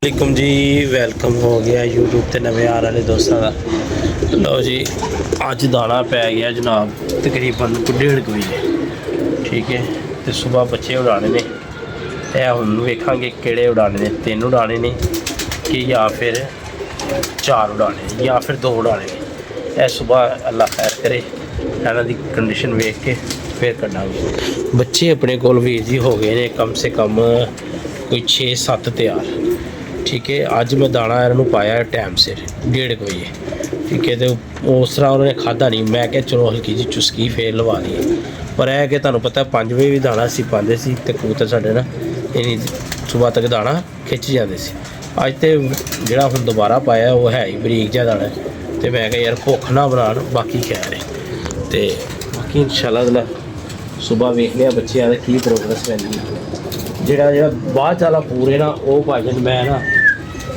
वालेकुम जी, वेलकम हो गया यूट्यूब ते नवे आने वाले दोस्तों का। लो जी, अज दाना पै गया जनाब तकरीबन 1:30 बजे। ठीक है, तो सुबह बच्चे उड़ाने ने, हम वेखांगे किहड़े उड़ाने ने, 3 उड़ाने ने कि या फिर 4 उड़ाने या फिर 2 उड़ाने ने। यह सुबह अल्लाह खैर करे, इन्हां दी कंडीशन वेख के फिर कड्डांगे। बच्चे अपने कोल वीर जी हो गए ने कम से कम कोई 6-7 तैयार। ठीक है, अज मैं दाना इन्हों पाया टाइम सिर 1:30 बजे। ठीक है, तो उस तरह उन्होंने खादा नहीं। मैं क्या चलो हल्की जी चुस्की फिर लवा ली, पर है कि तुहानूं पता 5 बजे भी दाना असीं पांदे सी ते कबूतर साडे ना इन्नी सुबह तक दाना खिंच जाते सी। अज तो जिहड़ा हुण दोबारा पाया वो है ही बरीक जिहा दाना, तो मैं क्या यार भुख ना बनाण, बाकी खैर है। तो बाकी इंशाअल्लाह सुबह वेखने बच्चों की प्रोग्रेस रही है। ਜਿਹੜਾ ਬਾਅਦ ਵਾਲਾ ਪੂਰੇ ਨਾ ਉਹ ਭਾਜਨ ਮੈਂ ਨਾ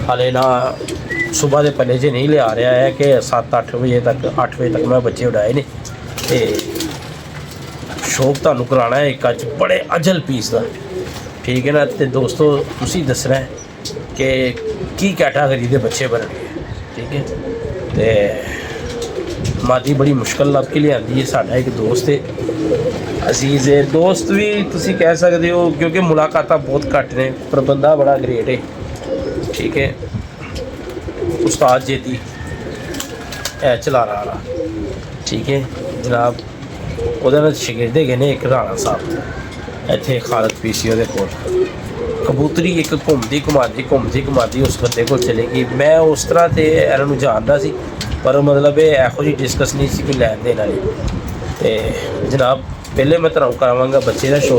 ਹਾਲੇ ਨਾ ਸੁਬਾਹ ਦੇ ਪੱਲੇ 'ਚ ਨਹੀਂ ਲਿਆ ਰਿਹਾ ਹੈ ਕਿ 7-8 ਵਜੇ ਤੱਕ 8 ਵਜੇ ਤੱਕ ਮੈਂ ਬੱਚੇ ਉਡਾਏ ਨੇ। ਤੇ ਸ਼ੌਕ ਤੁਹਾਨੂੰ ਕਰਾਉਣਾ ਹੈ ਇੱਕ ਅੱਜ ਬੜੇ ਅਜਲ ਪੀਸ ਦਾ। ਠੀਕ ਹੈ ਨਾ, ਤੇ ਦੋਸਤੋ ਤੁਸੀਂ ਦੱਸਣਾ ਕਿ ਕੀ ਕੈਟਾਗਰੀ ਦੇ ਬੱਚੇ ਬਣਨਗੇ। ਠੀਕ ਹੈ, ਤੇ ਮਾਦੀ ਬੜੀ ਮੁਸ਼ਕਲ ਲੱਭ ਕੇ ਲਿਆਂਦੀ ਹੈ। ਸਾਡਾ ਇੱਕ ਦੋਸਤ ਹੈ अजीज़ है, दोस्त भी तुसी कह सकते हो क्योंकि मुलाकात बहुत घट ने, पर बंदा बड़ा ग्रेट है। ठीक है, उस्ताद जेती है चला रहा। ठीक है जनाब, वो शगिरदे गए ने एक राणा साहब इतने खालद पीसी वो कोल कबूतरी एक घूमती घुमाती उस बंदे को चलेगी। मैं उस तरह से इन्हों जानता सी, पर मतलब यहो जी डिस्कस नहीं सी कोई लैन देन वाली। तो जनाब पहले मैं तुहानूं करावांगा बच्चे का शो,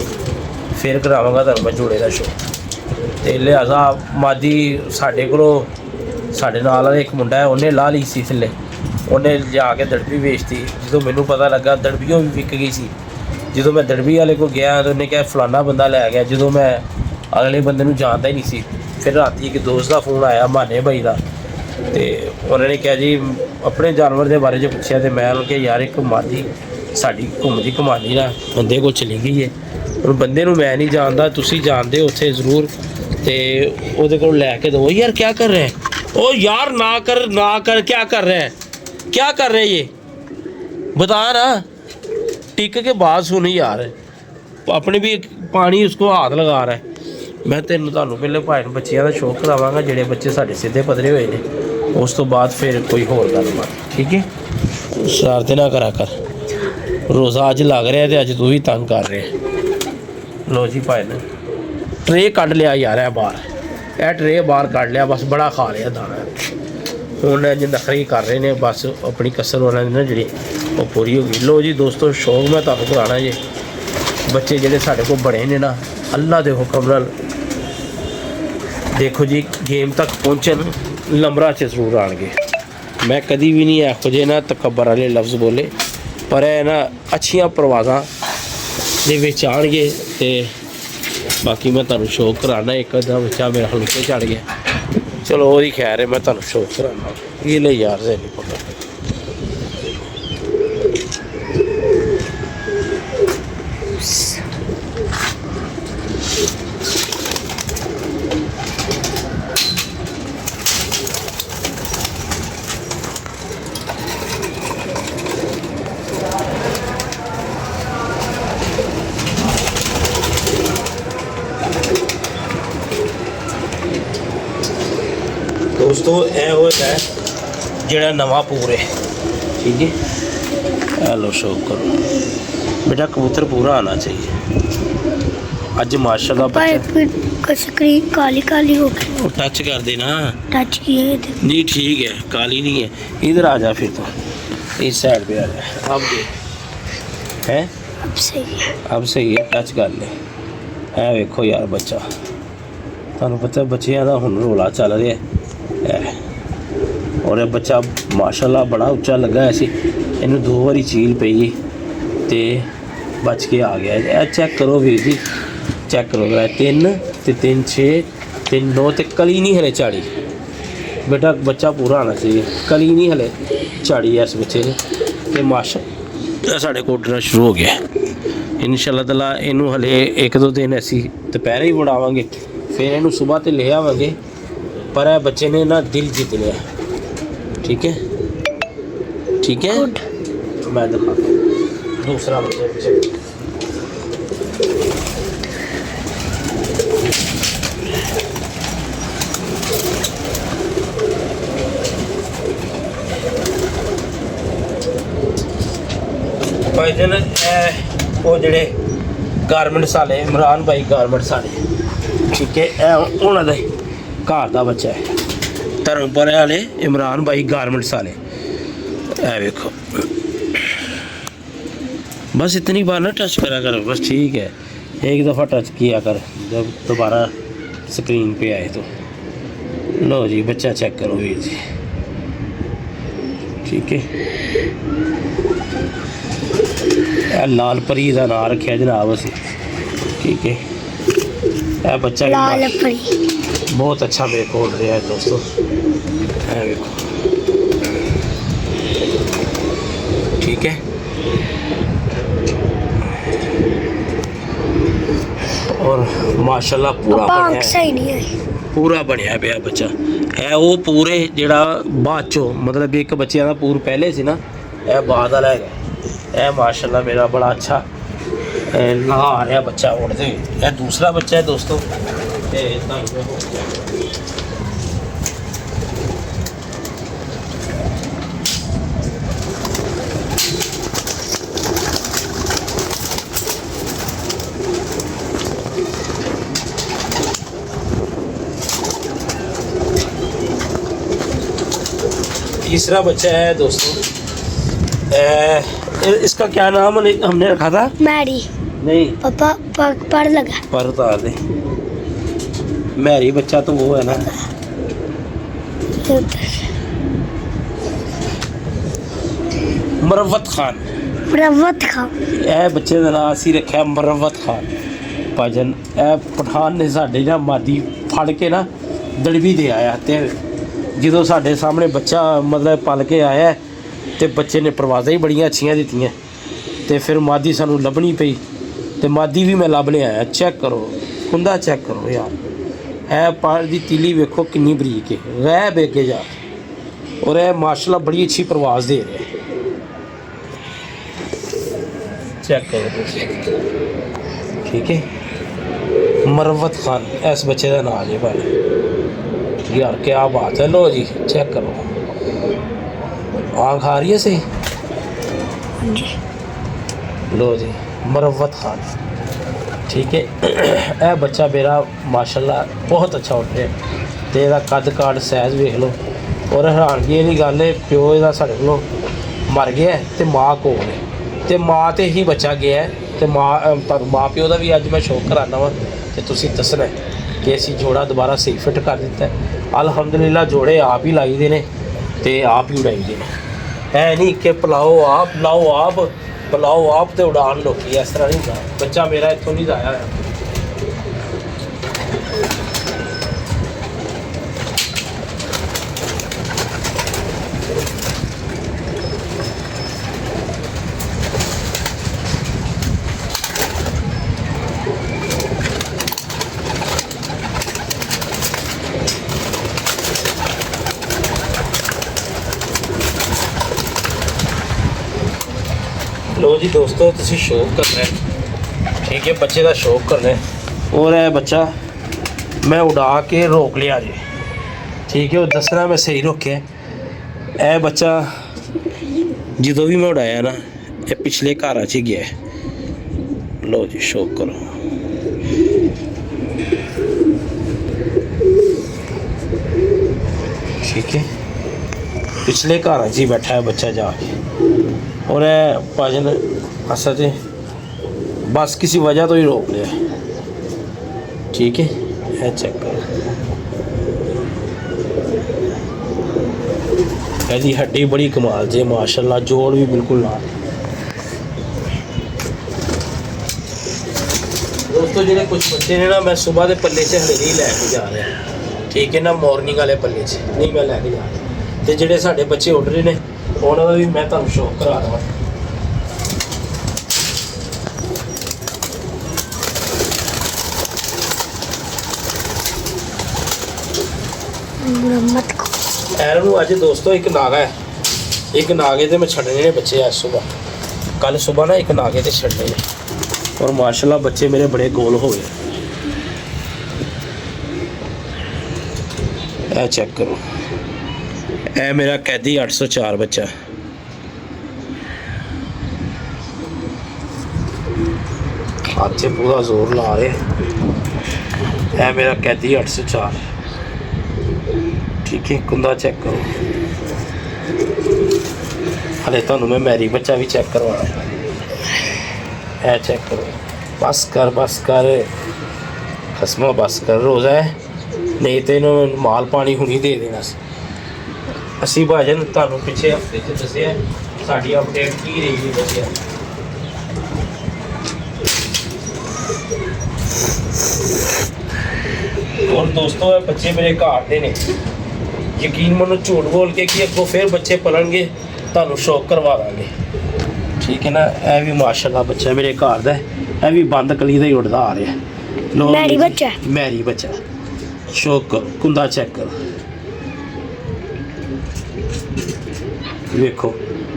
फिर करावांगा तुहानूं मैं जोड़े का शो। तो लिहाजा मादी साढ़े को साढ़े नाल वाला एक मुंडा है, उन्हें ला ली सी थल्ले, उन्हें जाके दड़बी बेचती। जो मैनू पता लगा दड़बियों भी विक गई सी। जो मैं दड़बी वाले को गया तो उन्हें क्या फलाना बंदा लै गया, जो मैं अगले बंदे नूं जानता ही नहीं सी। फिर राती एक दोस्त का फोन आया माने भाई का, तो उन्होंने कहा जी अपने जानवर के बारे पूछा, तो मैं उन्होंने कहा यार एक मादी साड़ी घूमती घुमानी ना बंदे को चली गई है। ਹੁਣ ਬੰਦੇ ਨੂੰ मैं नहीं जानता, तुसी जानते हो उत्थे जरूर, तो ਉਹਦੇ ਕੋਲ ਲੈ ਕੇ दो। यार क्या कर रहे हैं? ओ यार ना कर क्या कर रहे हैं, क्या कर रहे हैं ये बता ना, टिक के बात सुनी यार, अपने भी पानी उसको हाथ लगा रहा है। मैं तेन तुहानूं पहले भाई बच्चियां का शौक करावांगा ਜਿਹੜੇ ਬੱਚੇ ਸਾਡੇ ਸਿੱਧੇ ਪੱਧਰੇ ਹੋਏ ਨੇ, ਉਸ ਤੋਂ ਬਾਅਦ फिर कोई होर गलबात। ठीक है, शरारतें ना करा कर, रोज़ा अज लग रहा है तो अज तू भी तंग कर रहे। लो जी भाई ने ट्रे कढ़ लिया यार, है बाहर, यह ट्रे बाहर कढ़ लिया, बस बड़ा खा लिया दाना। हूँ अज नखरे कर रहे हैं, बस अपनी कसर उन्होंने ना जी वो पूरी हो गई। लो जी दोस्तों, शौक मैं तुहानूं कराना जी, बच्चे जिहड़े साडे कोल बड़े ने ना अल्लाह के हुक्म नाल देखो जी गेम तक पहुँचन लंबरा च जरूर आएंगे। मैं कभी भी नहीं इहो जिहे ना तकबर वाले लफ्ज़ बोले, पर है ना अच्छिया परवाज़ां दे विच आउणगे। ते बाकी मैं तुहानूं शौक कराना, एक अद्धा बच्चा मेरा हल्के चढ़ गया, चलो वो खैर है, मैं तुहानूं शौक कराना। ये ले यार से नहीं पता दोस्तों। यह वो है जोड़ा नवा पूर है। ठीक है, हेलो शौक करो बेटा, कबूतर पूरा आना चाहिए। अज माशाल्लाह स्क्रीन काली काली हो गई, टच कर देना, टच किए नहीं ठीक है, काली नहीं है। इधर आ जा फिर, तो इस साइड पे आ जा। अब देख है, अब सही है, अब सही है, टच कर ले। है वेखो यार बच्चा, तुहानूं पता बच्चियां दा हुण रौला चल रहा है, और यह बच्चा माशाल्लाह बड़ा उच्चा लगा है सी। इनू 2 बारी चील पई तो बच के आ गया। चेक करो वीर जी, चेक करो, 3 ते 3 6 3 9 तो कली नहीं हले झाड़ी। बेटा बच्चा पूरा आना चाहिए, कली नहीं हले झाड़ी है इस बच्चे ने। तो माशा साढ़े को उड्डना शुरू हो गया। इंशाअल्लाह ताला इनू हले 1-2 दिन असी दोपहर ही उड़ावांगे, फिर इनू सुबह तो ले आवांगे पर है बच्चे ने ना दिल जीत लिया। ठीक है ठीक है, गुड। मैं दिखाता हूँ दूसरा बच्चा। भाईजान वो जड़े गारमेंट्स वाले इमरान भाई गारमेंट्स वाले, ठीक है, उन्होंने घर का बच्चा है, धर्मपुरे वाले इमरान भाई गारमेंट्स वाले। देखो बस इतनी बार ना टच करा कर, बस ठीक है, एक दफ़ा टच किया कर जब दोबारा स्क्रीन पे आए तो। लो जी बच्चा चेक करो वीर जी, ठीक है। लाल परी का नाम रखा जनाब असी, ठीक है। यह बच्चा लाल परी बहुत अच्छा मेरे को रहा है दोस्तों। देखो ठीक है, और माशाल्लाह पूरा आंख सही नहीं है, पूरा बनया पे बच्चा है। वो पूरे जड़ा बाद चो मतलब एक बच्चे का पूर पहले सी ना, यह बाद वाला है। यह माशाल्लाह मेरा बड़ा अच्छा नहा आ रहा बच्चा उड़ते। यह दूसरा बच्चा है दोस्तों। तीसरा बच्चा है दोस्तों, इसका क्या नाम हमने रखा था? मैरी। नहीं पापा पर लगा पर उतार दे। मैरी बच्चा तो वो है ना, मरवत खान। मरवत खान यह बच्चे का नाम असी रखा मरवत खान। भाजन यह पठान ने साढ़े ना मादी फड़ के ना दड़बी दे आया, तो जो साढ़े सामने बच्चा मतलब पल के आया तो बच्चे ने परवाज़ा ही बड़ियां अच्छियां दित्तियां, तो फिर मादी सानू लभनी पई, तो मादी भी मैं लभ लिया आया। चेक करो कुंदा, चेक करो यार, है पार दी तीली वेखो कितनी बरीक है, गैब है यार, और यह माशाल्लाह बड़ी अच्छी परवाज़ दे रहे। चेक करो ठीक है, मरवत खान इस बच्चे का नाम है भाई यार, क्या बात है। लो जी चेक करो, आँख आ रही है सही। लो जी मरवत खान, ठीक है। यह बच्चा मेरा माशाल्लाह बहुत अच्छा उठ रहा है, तो यदा कद काट साइज वेख लो, और हैरानगी वाली गल है प्यो इसका साढ़े को मर गया तो माँ कोल है, तो माँ तो ही बच्चा गया है, तो माँ प्यो का भी अज मैं शौक कराना वा, तो तुसीं दसना कि असीं जोड़ा दोबारा सही फिट कर दिता है। अलहमदुलिल्लाह जोड़े आप ही लाई दे ने ते आप ही उड़ाई दे ने, है नहीं कि पलाओ आप तो उड़ान लोकी, इस तरह नहीं होता। बच्चा मेरा इत्थों नहीं जाया है। लो जी दोस्तों तुसी शौक करना है, ठीक है, बच्चे का शौक करना है, और यह बच्चा मैं उड़ा के रोक लिया जी, ठीक है, वो दसना मैं सही रोके। यह बच्चा जो भी मैं उड़ाया ना, ये पिछले घर च गया है। लो जी शौक करो, ठीक है, पिछले घर च ही बैठा है बच्चा जाके, और भाजन असल से बस किसी वजह तो ही रोक लिया, ठीक है। है चेक करो, जी हड्डी बड़ी कमाल जी माशाल्लाह, जोड़ भी बिल्कुल ना। दोस्तों जो कुछ बच्चे ने ना मैं सुबह के पल्ले से हले नहीं लैके जा रहा, ठीक है ना, मॉर्निंग वाले पल्ले से नहीं मैं लैके जा रहा, तो जोड़े साढ़े बच्चे उड़ रहे हैं उन्होंने भी मैं तुम शौक करा रहा। मुरम्मत को ਐਰਨ ਨੂੰ ਅੱਜ ਦੋਸਤੋ ਇੱਕ ਨਾਗਾ ਹੈ, ਇੱਕ ਨਾਗੇ ਤੇ ਮੈਂ ਛੱਡਣੇ ਨੇ ਬੱਚੇ ਅੱਜ ਸਵੇਰ, ਕੱਲ ਸਵੇਰ ਨਾ ਇੱਕ ਨਾਗੇ ਤੇ ਛੱਡਣੇ ਨੇ, ਔਰ ਮਾਸ਼ਾਅੱਲਾ ਬੱਚੇ ਮੇਰੇ ਬੜੇ ਗੋਲ ਹੋ ਗਏ। ਇਹ ਚੈੱਕ ਕਰੋ, ਇਹ ਮੇਰਾ ਕੈਦੀ 804 ਬੱਚਾ, ਹੱਥ 'ਚ ਪੂਰਾ ਜ਼ੋਰ ਲਾ ਰਹੇ। ਇਹ ਮੇਰਾ ਕੈਦੀ 804, ਠੀਕ ਹੈ। ਕੁੰਦਾ ਚੈੱਕ ਕਰੋ, ਹਲੇ ਤੁਹਾਨੂੰ ਮੈਂ ਮੈਰੀ ਬੱਚਾ ਵੀ ਚੈੱਕ ਕਰਵਾਉਣਾ। ਇਹ ਚੈੱਕ ਕਰੋ, ਬਸ ਕਰ ਖਸਮਾ, ਬਸ ਕਰ, ਰੋਜ਼ਾ ਹੈ ਨਹੀਂ ਤੇ ਇਹਨੂੰ ਮਾਲ ਪਾਣੀ ਹੁਣੀ ਦੇ ਦੇਣਾ ਸੀ। ਅਸੀਂ ਭਾਜਨ ਤੁਹਾਨੂੰ ਪਿਛੇ ਹਫਤੇ 'ਚ ਦੱਸਿਆ ਸਾਡੀ ਅਪਡੇਟ ਕੀ ਰਹੀ ਹੈ ਬੱਚਿਆਂ ਦੀ। ਔਰ ਦੋਸਤੋ ਇਹ ਬੱਚੇ ਮੇਰੇ ਘਰ ਦੇ ਨੇ, ਯਕੀਨ ਮੰਨੋ ਝੂਠ ਬੋਲ ਕੇ ਕਿ ਅੱਗੋਂ ਫਿਰ ਬੱਚੇ ਪਲਣਗੇ ਤੁਹਾਨੂੰ ਸ਼ੌਕ ਕਰਵਾ ਦਾਂਗੇ, ਠੀਕ ਹੈ ਨਾ। ਇਹ ਵੀ ਮਾਸ਼ਾਅੱਲਾ ਬੱਚਾ ਮੇਰੇ ਘਰ ਦਾ, ਇਹ ਵੀ ਬੰਦ ਕਲੀ ਦਾ ਹੀ ਉੱਡਦਾ ਆ ਰਿਹਾ। ਮੈਰੀ ਬੱਚਾ, ਮੈਰੀ ਬੱਚਾ, ਸ਼ੌਕ ਕਰੋ, ਕੁੰਦਾ ਚੈੱਕ ਕਰੋ, ਵੇਖੋ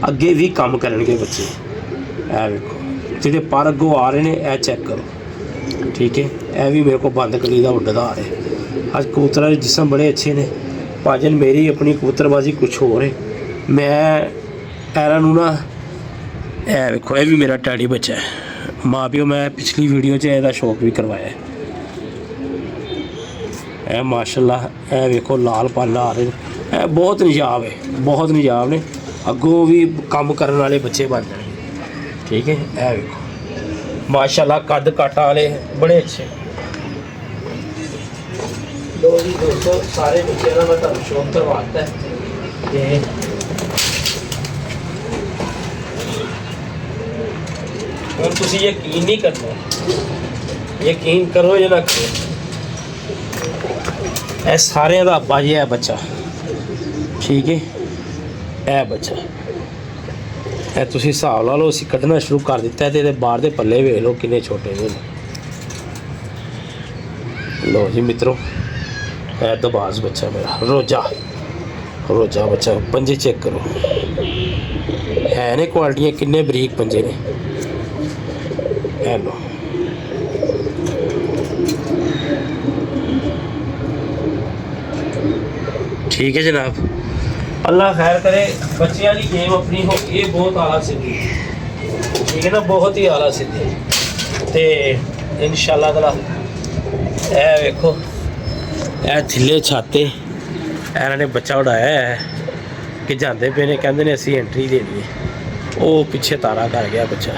ਅੱਗੇ ਵੀ ਕੰਮ ਕਰਨਗੇ ਬੱਚੇ। ਇਹ ਵੇਖੋ ਜਿਹੜੇ ਪਰ ਅੱਗੋਂ ਆ ਰਹੇ ਨੇ, ਇਹ ਚੈੱਕ ਕਰੋ, ਠੀਕ ਹੈ। ਇਹ ਵੀ ਮੇਰੇ ਕੋਲ ਬੰਦ ਕਲੀ ਦਾ ਉੱਡਦਾ ਆ ਰਿਹਾ। ਅੱਜ ਕਬੂਤਰਾਂ ਦੇ ਜਿਸਮ ਬੜੇ ਅੱਛੇ ਨੇ ਭਾਜਨ, ਮੇਰੀ ਆਪਣੀ ਕਬੂਤਰਬਾਜ਼ੀ ਕੁਛ ਹੋਰ ਹੈ। ਮੈਂ ਐਰਾਂ ਨੂੰ ਨਾ, ਇਹ ਵੇਖੋ ਇਹ ਵੀ ਮੇਰਾ ਟੈਡੀ ਬੱਚਾ ਹੈ, ਮਾਂ ਪਿਓ ਮੈਂ ਪਿਛਲੀ ਵੀਡੀਓ 'ਚ ਇਹਦਾ ਸ਼ੌਕ ਵੀ ਕਰਵਾਇਆ। ਇਹ ਮਾਸ਼ਾਅੱਲਾ, ਇਹ ਵੇਖੋ ਲਾਲ ਪੱਲ ਆ ਰਹੇ ਨੇ, ਇਹ ਬਹੁਤ ਨਿਜਾਬ ਹੈ, ਬਹੁਤ ਨਿਜਾਬ ਨੇ, ਅੱਗੋਂ ਵੀ ਕੰਮ ਕਰਨ ਵਾਲੇ ਬੱਚੇ ਬਣ ਜਾਣਗੇ, ਠੀਕ ਹੈ। ਇਹ ਵੇਖੋ ਮਾਸ਼ਾਅੱਲਾ ਕੱਦ ਕਾਟਾਂ ਵਾਲੇ ਬੜੇ ਅੱਛੇ। ਲੋ ਜੀ ਦੋਸਤੋ, ਸਾਰੇ ਬੱਚਿਆਂ ਦਾ ਮੈਂ ਤੁਹਾਨੂੰ ਸ਼ੌਕ ਕਰਵਾਤਾ ਹੈ ਤੇ ਹੁਣ ਤੁਸੀਂ ਯਕੀਨ ਨਹੀਂ ਕਰਨਾ, ਯਕੀਨ ਕਰੋ ਜਾਂ ਨਾ ਕਰੋ, ਇਹ ਸਾਰਿਆਂ ਦਾ ਅੱਬਾ ਜੀ ਹੈ ਬੱਚਾ, ਠੀਕ ਹੈ। ਇਹ ਬੱਚਾ, ਇਹ ਤੁਸੀਂ ਹਿਸਾਬ ਲਾ ਲਓ, ਅਸੀਂ ਕੱਢਣਾ ਸ਼ੁਰੂ ਕਰ ਦਿੱਤਾ ਤੇ ਇਹਦੇ ਬਾਹਰ ਦੇ ਪੱਲੇ ਵੇਖ ਲਓ ਕਿੰਨੇ ਛੋਟੇ ਨੇ। ਲੋ ਜੀ ਮਿੱਤਰੋ, ਇਹ ਦਬਾਜ਼ ਬੱਚਾ ਮੇਰਾ ਰੋਜਾ ਬੱਚਾ, ਪੰਜੇ ਚੈੱਕ ਕਰੋ, ਹੈ ਨੇ ਕੁਆਲਿਟੀਆਂ, ਕਿੰਨੇ ਬਰੀਕ ਪੰਜੇ ਨੇ। ਇਹ ਲੋ ਠੀਕ ਹੈ ਜਨਾਬ, ਅੱਲਾ ਖੈਰ ਕਰੇ। ਬੱਚਿਆਂ ਦੀ ਗੇਮ ਆਪਣੀ ਹੋ, ਇਹ ਬਹੁਤ ਆਲਾ ਸਿੱਧੀ, ਠੀਕ ਹੈ ਨਾ, ਬਹੁਤ ਹੀ ਆਲਾ ਸਿੱਧੀ। ਤੇ ਇਨਸ਼ਾਅੱਲਾ ਤਾਲਾ ਇਹ ਵੇਖੋ, ਇਹ ਥੱਲੇ ਛਾਤੇ ਇਹਨਾਂ ਨੇ ਬੱਚਾ ਉਡਾਇਆ ਹੈ ਕਿ ਜਾਂਦੇ ਪਏ ਨੇ, ਕਹਿੰਦੇ ਨੇ ਅਸੀਂ ਐਂਟਰੀ ਦੇ ਦਈਏ। ਉਹ ਪਿੱਛੇ ਤਾਰਾ ਕਰ ਗਿਆ ਬੱਚਾ,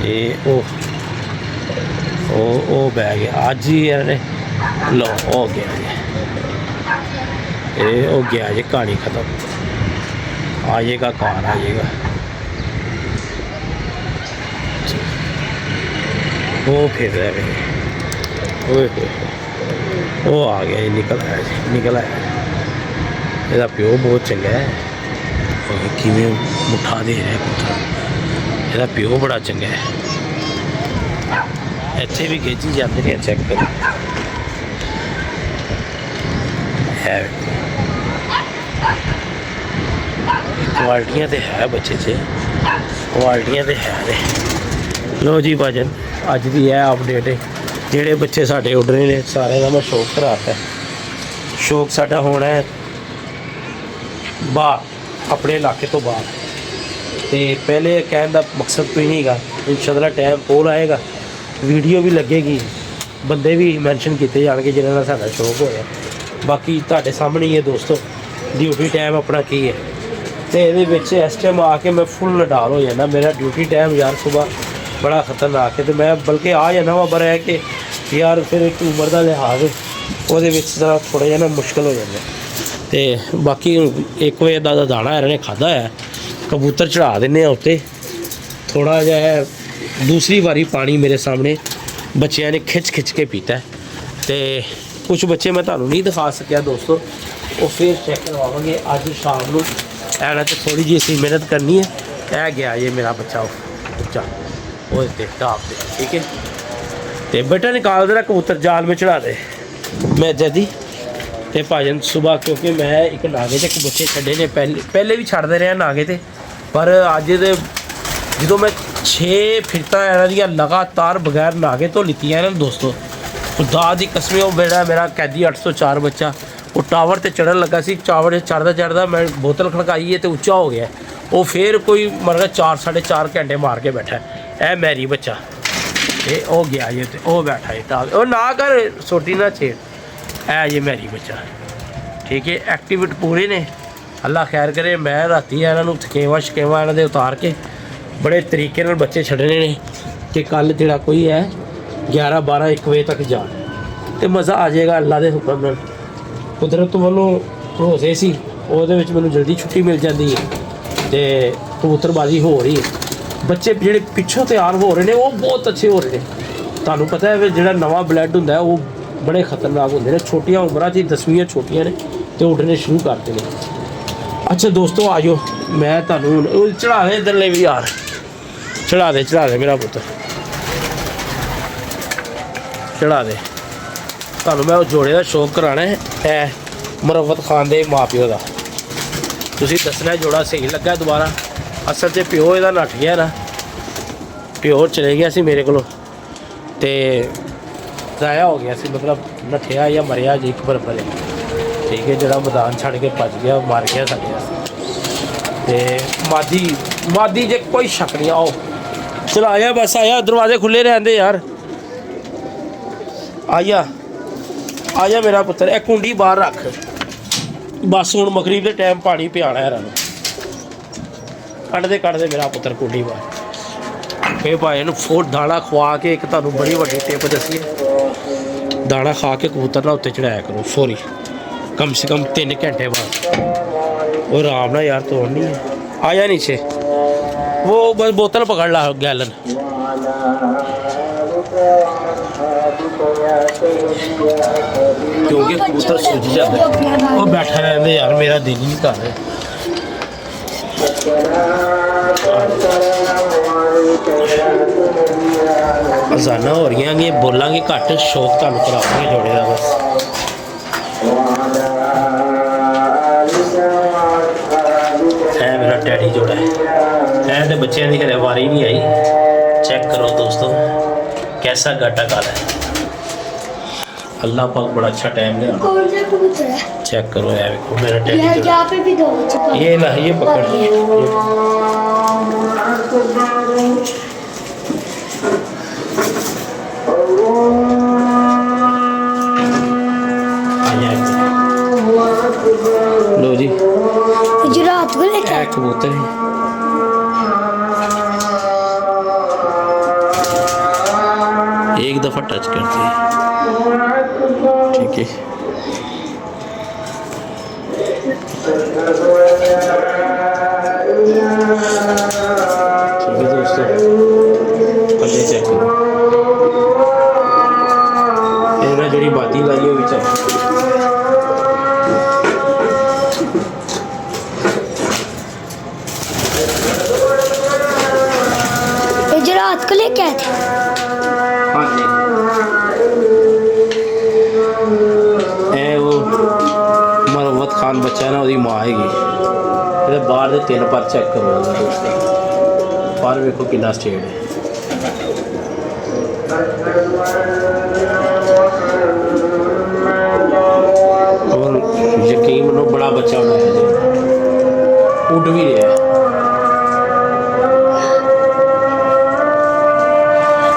ਇਹ ਉਹ ਬਹਿ ਗਿਆ ਅੱਜ ਹੀ ਇਹਨਾਂ ਨੇ। ਲੋ ਹੋ ਗਿਆ ਜੀ, ਇਹ हो गया जी, कहानी ख़त्म। आइएगा कार आइएगा, वो फिर रहे वो आ गया जी, निकल आया। ਇਹਦਾ ਪਿਓ ਬਹੁਤ ਚੰਗਾ ਹੈ, ਕਿਵੇਂ ਮੁੱਠਾ ਦੇ ਰਿਹਾ ਪੁੱਤਰ, ਇਹਦਾ ਪਿਓ ਬੜਾ ਚੰਗਾ ਹੈ। ਇੱਥੇ ਵੀ ਖੇਚੀ ਜਾਂਦੇ ਨੇ, ਚੈੱਕ ਕਰੋ। ਹੈ ਕੁਆਲਿਟੀਆਂ ਤੇ ਹੈ ਬੱਚੇ 'ਚ, ਕੁਆਲਿਟੀਆਂ ਤੇ ਹੈ ਨੇ। ਲੋ ਜੀ ਭਾਜਨ, ਅੱਜ ਦੀ ਇਹ ਅਪਡੇਟ ਹੈ। ਜਿਹੜੇ ਬੱਚੇ ਸਾਡੇ ਉੱਡ ਰਹੇ ਨੇ ਸਾਰਿਆਂ ਦਾ ਮੈਂ ਸ਼ੌਕ ਕਰਾਤਾ। ਸ਼ੌਕ ਸਾਡਾ ਹੋਣਾ ਹੈ ਬਾਹਰ, ਆਪਣੇ ਇਲਾਕੇ ਤੋਂ ਬਾਹਰ। ਤੇ ਪਹਿਲੇ ਕਹਿਣ ਦਾ ਮਕਸਦ ਕੋਈ ਨਹੀਂ ਹੈਗਾ, ਇੰਸ਼ਾਅੱਲਾ ਟਾਈਮ ਕੋਲ ਆਏਗਾ, ਵੀਡੀਓ ਵੀ ਲੱਗੇਗੀ, ਬੰਦੇ ਵੀ ਮੈਂਸ਼ਨ ਕੀਤੇ ਜਾਣਗੇ ਜਿਹਨਾਂ ਨਾਲ ਸਾਡਾ ਸ਼ੌਕ ਹੋਇਆ। ਬਾਕੀ ਤੁਹਾਡੇ ਸਾਹਮਣੇ ਹੀ ਹੈ ਦੋਸਤੋ, ਡਿਊਟੀ ਟਾਈਮ ਆਪਣਾ ਕੀ ਹੈ। ਤੇ ਇਹਦੇ ਵਿੱਚ ਇਸ ਟਾਈਮ ਆ ਕੇ ਮੈਂ ਫੁੱਲ ਨਡਾਲ ਹੋ ਜਾਂਦਾ। ਮੇਰਾ ਡਿਊਟੀ ਟਾਈਮ ਯਾਰ ਸੁਬਾਹ ਬੜਾ ਖਤਰਨਾਕ ਹੈ, ਤੇ ਮੈਂ ਬਲਕਿ ਆ ਜਾਂਦਾ ਵਾ, ਪਰ ਹੈ ਕਿ ਯਾਰ ਫਿਰ ਇੱਕ ਉਮਰ ਦਾ ਲਿਹਾਜ਼ ਉਹਦੇ ਵਿੱਚ ਜ਼ਰਾ ਥੋੜ੍ਹਾ ਜਿਹਾ ਨਾ ਮੁਸ਼ਕਿਲ ਹੋ ਜਾਂਦਾ। ਤੇ ਬਾਕੀ 1 ਵਜੇ ਦਾ ਦਾਣਾ ਇਹਨਾਂ ਨੇ ਖਾਧਾ ਹੈ, ਕਬੂਤਰ ਚੜਾ ਦਿੰਦੇ ਆ ਉੱਤੇ ਥੋੜ੍ਹਾ ਜਿਹਾ। ਦੂਸਰੀ ਵਾਰੀ ਪਾਣੀ ਮੇਰੇ ਸਾਹਮਣੇ ਬੱਚਿਆਂ ਨੇ ਖਿੱਚ ਕੇ ਪੀਤਾ। ਤੇ ਕੁਝ ਬੱਚੇ ਮੈਂ ਤੁਹਾਨੂੰ ਨਹੀਂ ਦਿਖਾ ਸਕਿਆ ਦੋਸਤੋ, ਉਹ ਫਿਰ ਚੈੱਕ ਕਰਵਾਵਾਂਗੇ ਅੱਜ ਸ਼ਾਮ ਨੂੰ। ਇਹਨਾਂ 'ਚ ਥੋੜ੍ਹੀ ਜਿਹੀ ਅਸੀਂ ਮਿਹਨਤ ਕਰਨੀ ਹੈ। ਇਹ ਗਿਆ ਇਹ ਮੇਰਾ ਬੱਚਾ ਉੱਚਾ, ਉਹ ਤੇ ਟਾਪ ਤੇ, ਠੀਕ ਹੈ। ਤੇ ਬੇਟਾ ਨਿਕਾਲ ਦੇਣਾ कबूतर, जाल में चढ़ा दे। मैं जदी ਤੇ ਭਾਜਨ ਸਵੇਰ ਕਿਉਂਕਿ ਮੈਂ ਇੱਕ ਨਾਗੇ ਤੇ ਇੱਕ ਬੱਚੇ ਛੱਡੇ ਨੇ ਪਹਿਲੇ ਵੀ ਛੱਡਦੇ ਰਿਹਾ ਨਾਗੇ ਤੇ, ਪਰ ਅੱਜ ਦੇ ਜਦੋਂ ਮੈਂ 6 ਫਿਰਤਾਂ ਇਹਨਾਂ ਦੀਆਂ ਲਗਾਤਾਰ ਬਗੈਰ ਨਾਗੇ ਤੋਂ ਲਿੱਤੀਆਂ ਇਹਨਾਂ ਦੋਸਤੋ, ਖੁਦਾ ਦੀ ਕਸਮ ਉਹ ਮੇਰਾ ਕੈਦੀ 804 ਬੱਚਾ ਉਹ ਟਾਵਰ ਤੇ ਚੜਨ ਲੱਗਾ ਸੀ, ਟਾਵਰ ਚੜਦਾ ਮੈਂ ਬੋਤਲ ਖੜਕਾਈ ਹੈ ਤੇ ਉੱਚਾ ਹੋ ਗਿਆ, ਉਹ ਫਿਰ ਕੋਈ ਮਤਲਬ 4-4.5 ਘੰਟੇ ਮਾਰ ਕੇ ਬੈਠਾ। ਇਹ ਮੈਰੀ ਬੱਚਾ ਇਹ ਉਹ ਗਿਆ ਜੇ ਤੇ ਉਹ ਬੈਠਾ ਹੈ ਟਾਵਰ, ਉਹ ਨਾ ਕਰ ਛੋਟੀ ਨਾ ਛੇੜ। ਇਹ ਜੇ ਮੈਰੀ ਬੱਚਾ ਠੀਕ ਹੈ, ਐਕਟੀਵਿਟੀ ਪੂਰੇ ਨੇ, ਅੱਲਾ ਖੈਰ ਕਰੇ। ਮੈਂ ਰਾਤੀ ਇਹਨਾਂ ਨੂੰ ਥਕੇਵਾਂ ਇਹਨਾਂ ਦੇ ਉਤਾਰ ਕੇ ਬੜੇ ਤਰੀਕੇ ਨਾਲ ਬੱਚੇ ਛੱਡਣੇ ਨੇ ਕਿ ਕੱਲ੍ਹ ਜਿਹੜਾ ਕੋਈ ਹੈ 11-12-1 ਵਜੇ ਤੱਕ ਜਾਣ ਤੇ ਮਜ਼ਾ ਆ ਜਾਏਗਾ ਅੱਲਾ ਦੇ ਹੁਕਮ ਨਾਲ। ਕੁਦਰਤ ਵੱਲੋਂ ਭਰੋਸੇ ਸੀ, ਉਹਦੇ ਵਿੱਚ ਮੈਨੂੰ ਜਲਦੀ ਛੁੱਟੀ ਮਿਲ ਜਾਂਦੀ ਹੈ ਤੇ ਕਬੂਤਰਬਾਜ਼ੀ ਹੋ ਰਹੀ ਹੈ। ਬੱਚੇ ਜਿਹੜੇ ਪਿੱਛੋਂ ਤਿਆਰ ਹੋ ਰਹੇ ਨੇ ਉਹ ਬਹੁਤ ਅੱਛੇ ਹੋ ਰਹੇ ਨੇ। ਤੁਹਾਨੂੰ ਪਤਾ ਹੈ ਵੀ ਜਿਹੜਾ ਨਵਾਂ ਬਲੱਡ ਹੁੰਦਾ ਉਹ ਬੜੇ ਖਤਰਨਾਕ ਹੁੰਦੇ ਨੇ, ਛੋਟੀਆਂ ਉਮਰਾਂ 'ਚ 10ਵੀਆਂ ਛੋਟੀਆਂ ਨੇ ਤੇ ਉੱਡਣੇ ਸ਼ੁਰੂ ਕਰਦੇ ਨੇ। ਅੱਛਾ ਦੋਸਤੋ ਆ ਜਾਓ, ਮੈਂ ਤੁਹਾਨੂੰ ਉਹ ਚੜਾ ਦੇ ਇੱਧਰਲੇ ਵੀ ਯਾਰ, ਚੜਾ ਦੇ ਮੇਰਾ ਪੁੱਤਰ, ਚੜਾ ਦੇ। ਤੁਹਾਨੂੰ ਮੈਂ ਉਹ ਜੋੜੇ ਦਾ ਸ਼ੌਕ ਕਰਾਉਣਾ ਹੈ, ਇਹ ਮੁਰੱਵਤ ਖਾਨ ਦੇ ਮਾਂ ਪਿਓ ਦਾ। ਤੁਸੀਂ ਦੱਸਣਾ ਜੋੜਾ ਸਹੀ ਲੱਗਾ ਦੁਬਾਰਾ। ਅਸਲ 'ਚ ਪਿਓ ਇਹਦਾ ਨੱਠ ਗਿਆ ਨਾ, ਪਿਓ ਚਲੇ ਗਿਆ ਸੀ ਮੇਰੇ ਕੋਲੋਂ ਤੇ ਜ਼ਾਇਆ ਹੋ ਗਿਆ ਸੀ, ਮਤਲਬ ਨੱਠਿਆ ਜਾਂ ਮਰਿਆ ਜੀ ਇੱਕ ਬਰਾਬਰ ਹੈ ਠੀਕ ਹੈ। ਜਿਹੜਾ ਮੈਦਾਨ ਛੱਡ ਕੇ ਭੱਜ ਗਿਆ ਉਹ ਮਰ ਗਿਆ ਸਾਡੇ ਤੇ ਮਾਦੀ ਜੇ ਕੋਈ ਸ਼ੱਕ ਨਹੀਂ। ਆਓ ਚਲ ਆਇਆ, ਬਸ ਆਇਆ, ਦਰਵਾਜ਼ੇ ਖੁੱਲੇ ਰਹਿੰਦੇ ਯਾਰ। ਆਇਆ ਮੇਰਾ ਪੁੱਤਰ, ਇਹ ਕੁੰਡੀ ਬਾਹਰ ਰੱਖ, ਬਸ ਹੁਣ ਮਗਰਿਬ ਦੇ ਟਾਈਮ ਪਾਣੀ ਪਿਆਣਾ ਇਹਨਾਂ ਨੂੰ। ਕੱਢਦੇ ਮੇਰਾ ਪੁੱਤਰ ਕੁੰਡੀ ਬਾਹਰ। ਇਹ ਭਾਈ ਇਹਨੂੰ ਫੋਟ ਦਾਣਾ ਖਵਾ ਕੇ ਇੱਕ ਤੁਹਾਨੂੰ ਬੜੀ ਵੱਡੀ ਟਿਪ ਦੱਸੀ ਹੈ, ਦਾਣਾ ਖਾ ਕੇ ਕਬੂਤਰ ਨਾਲ ਉੱਤੇ ਚੜਾਇਆ ਕਰੋ ਫੌਰੀ, कम से कम 3 घंटे बाद। और आराम ना यार तोड़नी है। आया नीचे वो बस बोतल पकड़ ला गैलन। क्योंकि कबूतर सूझ जाता है वो बैठा रहते यार, मेरा दिल ही नहीं कर रहा। अजाना हो रही हैं, बोलांगे घट, शौक तुहानूं करावांगे जोड़े का बस। मेरा डैडी जोड़ा है तो बच्चों की खैर वारी नहीं आई। चेक करो दोस्तों कैसा गाटा काला है, अल्लाह पाक बड़ा अच्छा टाइम लिया। कौन सा कबूतर है? चेक करो यार, मेरा डैडी यार जोड़ा। यहाँ पे भी दो ये ना ये पकड़ लो जी, जो रात को लेके आए। कबूतर है एक दफा टच करते हैं ठीक है। ठीक है दोस्तों, पल्ले चेक करो, जी बाती लाई हो चेक। जो रात को लेके आए थे। हाँ जी, ए वो मुरव्वत खान बच्चा है ना, उसकी माँ हैगी। ये बाहर के 3 पर चेक करो दोस्तों, बाहर वेखो कितना स्टेट है। और यकीन मनो बड़ा बच्चा बनाया जी, उड़ भी रहा है।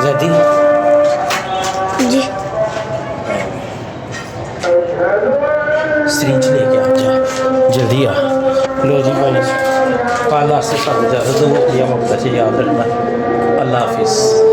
जदी जी सीरीज लेके आ जा, जल्दी आ। लो जी भाई, कल से सब ज़्यादा दो या वक्त से याद रखना। अल्लाह हाफिज़।